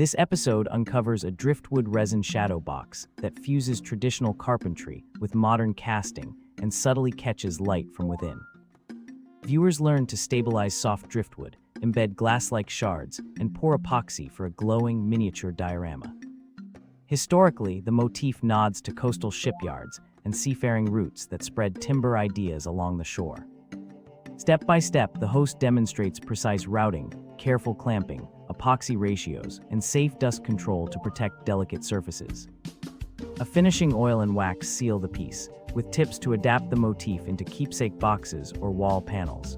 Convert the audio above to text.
This episode uncovers a driftwood resin shadow box that fuses traditional carpentry with modern casting and subtly catches light from within. Viewers learn to stabilize soft driftwood, embed glass-like shards, and pour epoxy for a glowing miniature diorama. Historically, the motif nods to coastal shipyards and seafaring routes that spread timber ideas along the shore. Step by step, the host demonstrates precise routing, careful clamping, epoxy ratios, and safe dust control to protect delicate surfaces. A finishing oil and wax seal the piece, with tips to adapt the motif into keepsake boxes or wall panels.